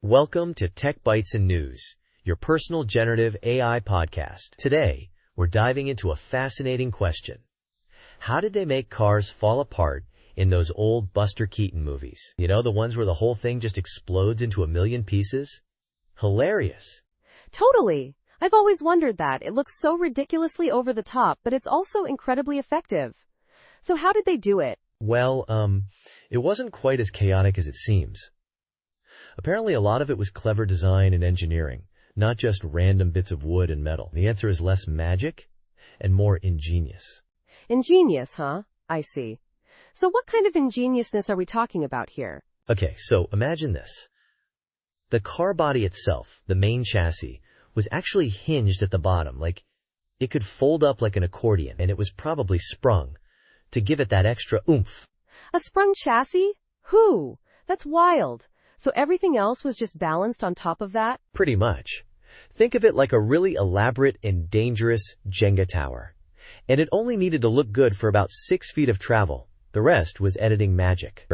Welcome to Tech Bites and News, your personal generative AI podcast. Today, we're diving into a fascinating question. How did they make cars fall apart in those old Buster Keaton movies? You know, the ones where the whole thing just explodes into a million pieces? Hilarious. Totally. I've always wondered that. It looks so ridiculously over the top, but it's also incredibly effective. So how did they do it? Well, it wasn't quite as chaotic as it seems. Apparently a lot of it was clever design and engineering, not just random bits of wood and metal. The answer is less magic and more ingenious. Ingenious, huh? I see. So what kind of ingeniousness are we talking about here? Okay, so imagine this. The car body itself, the main chassis, was actually hinged at the bottom, like it could fold up like an accordion, and it was probably sprung to give it that extra oomph. A sprung chassis? Whew, that's wild. So everything else was just balanced on top of that? Pretty much. Think of it like a really elaborate and dangerous Jenga tower. And it only needed to look good for about 6 feet of travel. The rest was editing magic.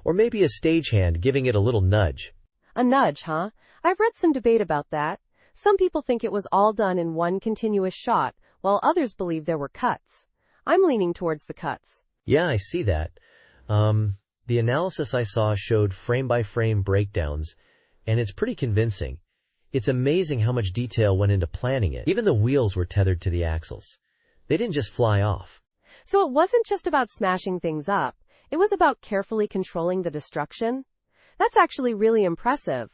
Or maybe a stagehand giving it a little nudge. A nudge, huh? I've read some debate about that. Some people think it was all done in one continuous shot, while others believe there were cuts. I'm leaning towards the cuts. Yeah, I see that. The analysis I saw showed frame-by-frame breakdowns, and it's pretty convincing. It's amazing how much detail went into planning it. Even the wheels were tethered to the axles. They didn't just fly off. So it wasn't just about smashing things up. It was about carefully controlling the destruction. That's actually really impressive.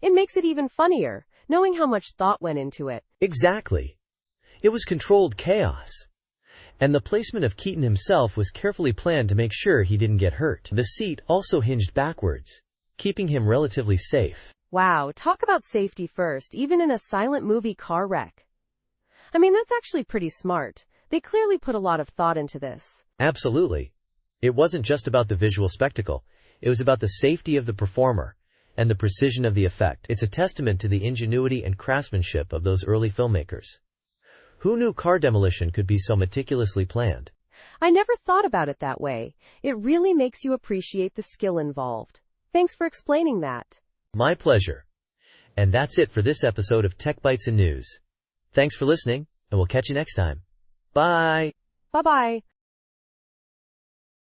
It makes it even funnier, knowing how much thought went into it. Exactly. It was controlled chaos. And the placement of Keaton himself was carefully planned to make sure he didn't get hurt. The seat also hinged backwards, keeping him relatively safe. Wow, talk about safety first, even in a silent movie car wreck. I mean, that's actually pretty smart. They clearly put a lot of thought into this. Absolutely. It wasn't just about the visual spectacle. It was about the safety of the performer and the precision of the effect. It's a testament to the ingenuity and craftsmanship of those early filmmakers. Who knew car demolition could be so meticulously planned? I never thought about it that way. It really makes you appreciate the skill involved. Thanks for explaining that. My pleasure. And that's it for this episode of Tech Bites and News. Thanks for listening, and we'll catch you next time. Bye. Bye-bye.